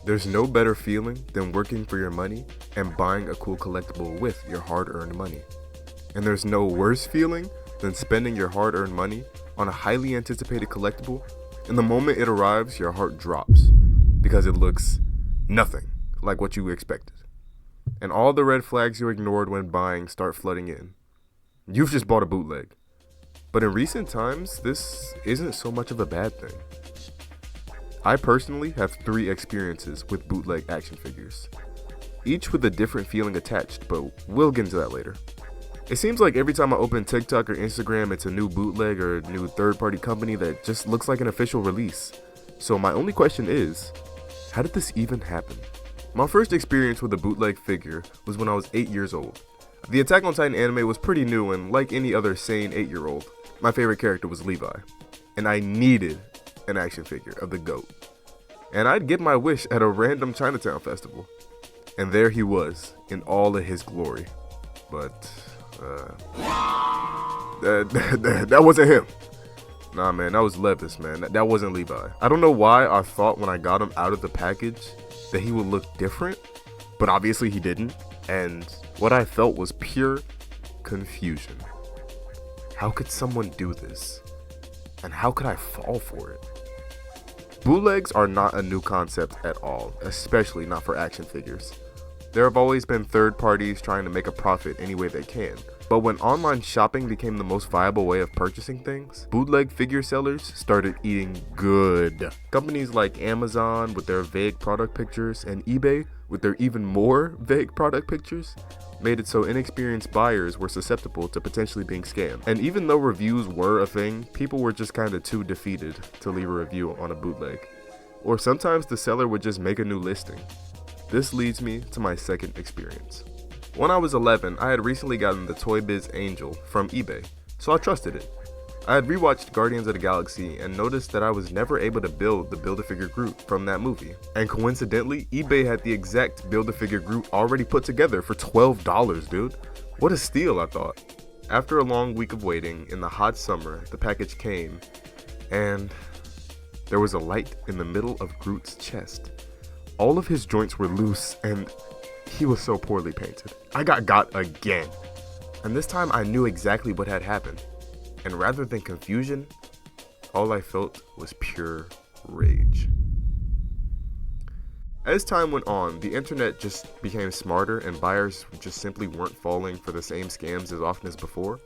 There's no better feeling than working for your money and buying a cool collectible with your hard-earned money. And there's no worse feeling than spending your hard-earned money on a highly anticipated collectible, and the moment it arrives, your heart drops because it looks nothing like what you expected. And all the red flags you ignored when buying start flooding in. You've just bought a bootleg. But in recent times, this isn't so much of a bad thing. I personally have 3 experiences with bootleg action figures, each with a different feeling attached, but we'll get into that later. It seems like every time I open TikTok or Instagram, it's a new bootleg or a new third-party company that just looks like an official release. So my only question is, how did this even happen? My first experience with a bootleg figure was when I was 8 years old. The Attack on Titan anime was pretty new, and like any other sane 8-year-old, my favorite character was Levi, and I needed an action figure of the GOAT. And I'd get my wish at a random Chinatown festival, and there he was in all of his glory. But that wasn't him. Nah, man, that was Levis, man. That wasn't Levi. I don't know why I thought when I got him out of the package that he would look different, but obviously he didn't. And what I felt was pure confusion. How could someone do this? And how could I fall for it? Bootlegs are not a new concept at all, especially not for action figures. There have always been third parties trying to make a profit any way they can. But when online shopping became the most viable way of purchasing things, bootleg figure sellers started eating good. Companies like Amazon with their vague product pictures and eBay with their even more vague product pictures made it so inexperienced buyers were susceptible to potentially being scammed. And even though reviews were a thing, people were just kind of too defeated to leave a review on a bootleg. Or sometimes the seller would just make a new listing. This leads me to my second experience. When I was 11, I had recently gotten the Toy Biz Angel from eBay, so I trusted it. I had rewatched Guardians of the Galaxy and noticed that I was never able to build the Build-A-Figure Groot from that movie. And coincidentally, eBay had the exact Build-A-Figure Groot already put together for $12, dude. What a steal, I thought. After a long week of waiting, in the hot summer, the package came, and there was a light in the middle of Groot's chest. All of his joints were loose, and he was so poorly painted. I got again. And this time I knew exactly what had happened. And rather than confusion, all I felt was pure rage. As time went on, the internet just became smarter and buyers just simply weren't falling for the same scams as often as before.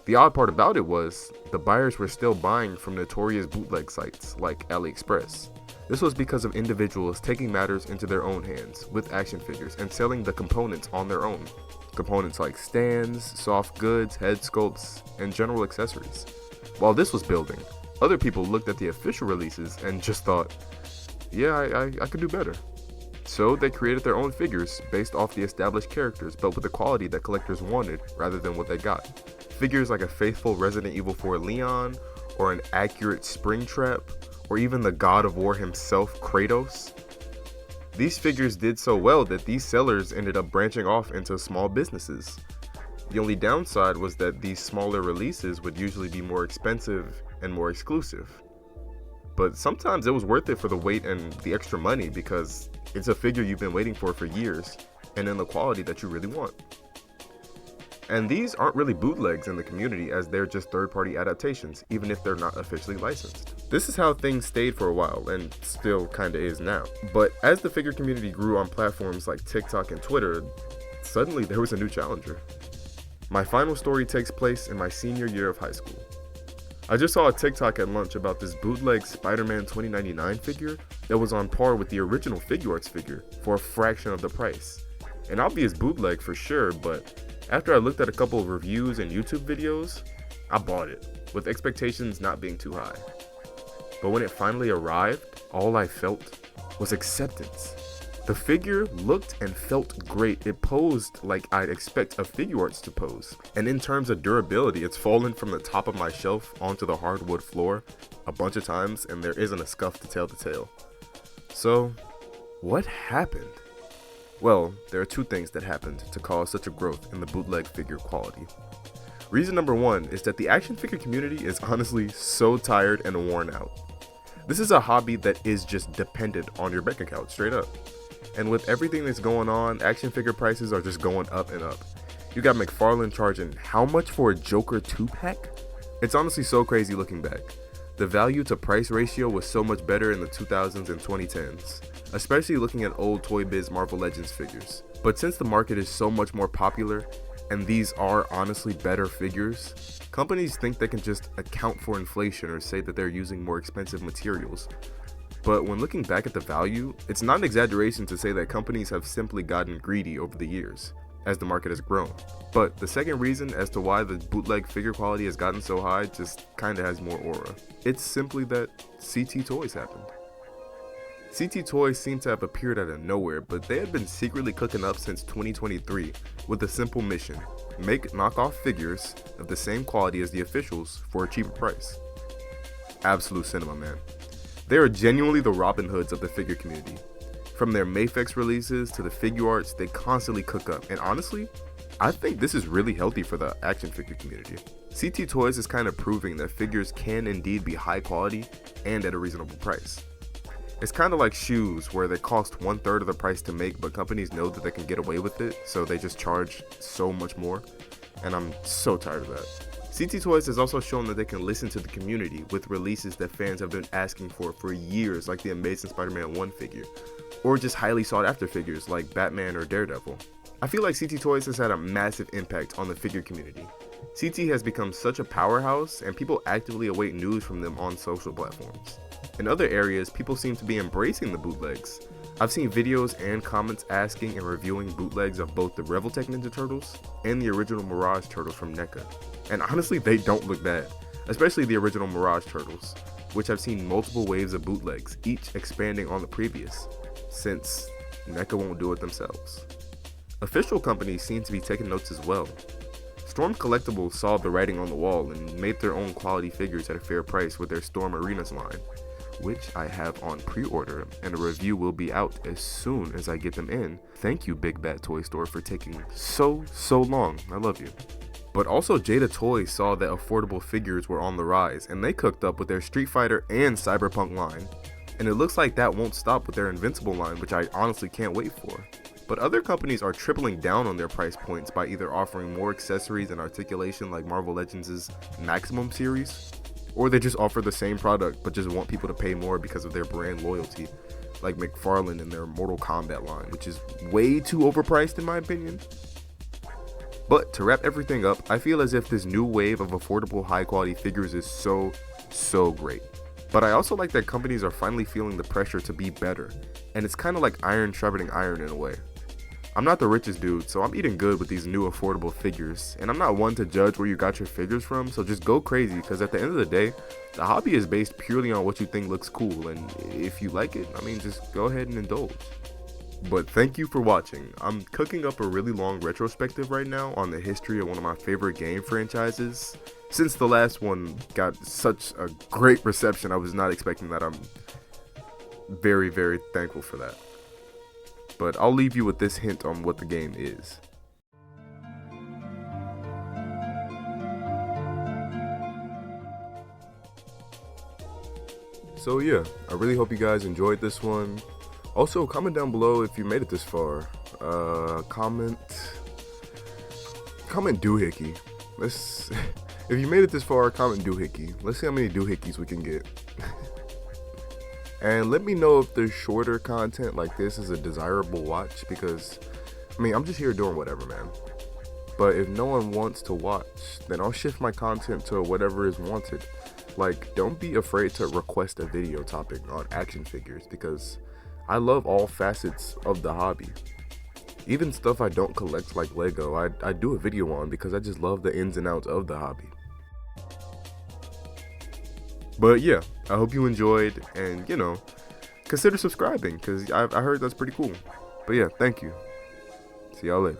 The odd part about it was, the buyers were still buying from notorious bootleg sites like AliExpress. This was because of individuals taking matters into their own hands with action figures and selling the components on their own. Components like stands, soft goods, head sculpts, and general accessories. While this was building, other people looked at the official releases and just thought, yeah, I could do better. So they created their own figures based off the established characters, but with the quality that collectors wanted rather than what they got. Figures like a faithful Resident Evil 4 Leon, or an accurate Springtrap, or even the God of War himself, Kratos. These figures did so well that these sellers ended up branching off into small businesses. The only downside was that these smaller releases would usually be more expensive and more exclusive. But sometimes it was worth it for the wait and the extra money because it's a figure you've been waiting for years and in the quality that you really want. And these aren't really bootlegs in the community, as they're just third-party adaptations, even if they're not officially licensed. This is how things stayed for a while, and still kinda is now. But as the figure community grew on platforms like TikTok and Twitter, suddenly there was a new challenger. My final story takes place in my senior year of high school. I just saw a TikTok at lunch about this bootleg Spider-Man 2099 figure that was on par with the original Figuarts figure for a fraction of the price. An obvious bootleg for sure, but after I looked at a couple of reviews and YouTube videos, I bought it, with expectations not being too high. But when it finally arrived, all I felt was acceptance. The figure looked and felt great. It posed like I'd expect a Figuarts to pose. And in terms of durability, it's fallen from the top of my shelf onto the hardwood floor a bunch of times, and there isn't a scuff to tell the tale. So, what happened? Well, there are 2 things that happened to cause such a growth in the bootleg figure quality. Reason number 1 is that the action figure community is honestly so tired and worn out. This is a hobby that is just dependent on your bank account, straight up. And with everything that's going on, action figure prices are just going up and up. You got McFarlane charging how much for a Joker 2-pack? It's honestly so crazy looking back. The value to price ratio was so much better in the 2000s and 2010s, especially looking at old Toy Biz Marvel Legends figures. But since the market is so much more popular, and these are honestly better figures, companies think they can just account for inflation or say that they're using more expensive materials. But when looking back at the value, it's not an exaggeration to say that companies have simply gotten greedy over the years as the market has grown. But the second reason as to why the bootleg figure quality has gotten so high just kinda has more aura. It's simply that CT Toys happened. CT Toys seem to have appeared out of nowhere, but they had been secretly cooking up since 2023 with a simple mission: make knockoff figures of the same quality as the officials for a cheaper price. Absolute cinema, man. They are genuinely the Robin Hoods of the figure community. From their Mayfex releases to the figure arts, they constantly cook up, and honestly, I think this is really healthy for the action figure community. CT Toys is kind of proving that figures can indeed be high quality and at a reasonable price. It's kind of like shoes, where they cost 1/3 of the price to make, but companies know that they can get away with it, so they just charge so much more, and I'm so tired of that. CT Toys has also shown that they can listen to the community with releases that fans have been asking for years, like the Amazing Spider-Man 1 figure, or just highly sought after figures like Batman or Daredevil. I feel like CT Toys has had a massive impact on the figure community. CT has become such a powerhouse, and people actively await news from them on social platforms. In other areas, people seem to be embracing the bootlegs. I've seen videos and comments asking and reviewing bootlegs of both the Revoltech Ninja Turtles and the original Mirage Turtles from NECA. And honestly, they don't look bad, especially the original Mirage Turtles, which have seen multiple waves of bootlegs, each expanding on the previous, since NECA won't do it themselves. Official companies seem to be taking notes as well. Storm Collectibles saw the writing on the wall and made their own quality figures at a fair price with their Storm Arenas line, which I have on pre-order, and a review will be out as soon as I get them in. Thank you, Big Bad Toy Store, for taking so long. I love you. But also, Jada Toys saw that affordable figures were on the rise, and they cooked up with their Street Fighter and Cyberpunk line. And it looks like that won't stop with their Invincible line, which I honestly can't wait for. But other companies are tripling down on their price points by either offering more accessories and articulation like Marvel Legends' Maximum series, or they just offer the same product but just want people to pay more because of their brand loyalty, like McFarlane and their Mortal Kombat line, which is way too overpriced in my opinion. But to wrap everything up, I feel as if this new wave of affordable high quality figures is so great. But I also like that companies are finally feeling the pressure to be better, and it's kind of like iron sharpening iron in a way. I'm not the richest dude, so I'm eating good with these new affordable figures, and I'm not one to judge where you got your figures from, so just go crazy, because at the end of the day, the hobby is based purely on what you think looks cool, and if you like it, I mean, just go ahead and indulge. But thank you for watching. I'm cooking up a really long retrospective right now on the history of one of my favorite game franchises. Since the last one got such a great reception, I was not expecting that. I'm very thankful for that. But I'll leave you with this hint on what the game is. So yeah, I really hope you guys enjoyed this one. Also, comment down below if you made it this far. Comment doohickey. If you made it this far, comment doohickey. Let's see how many doohickeys we can get. And let me know if the shorter content like this is a desirable watch, because, I mean, I'm just here doing whatever, man. But if no one wants to watch, then I'll shift my content to whatever is wanted. Like, don't be afraid to request a video topic on action figures, because I love all facets of the hobby. Even stuff I don't collect like Lego, I do a video on because I just love the ins and outs of the hobby. But yeah, I hope you enjoyed, and you know, consider subscribing because I heard that's pretty cool. But yeah, thank you. See y'all later.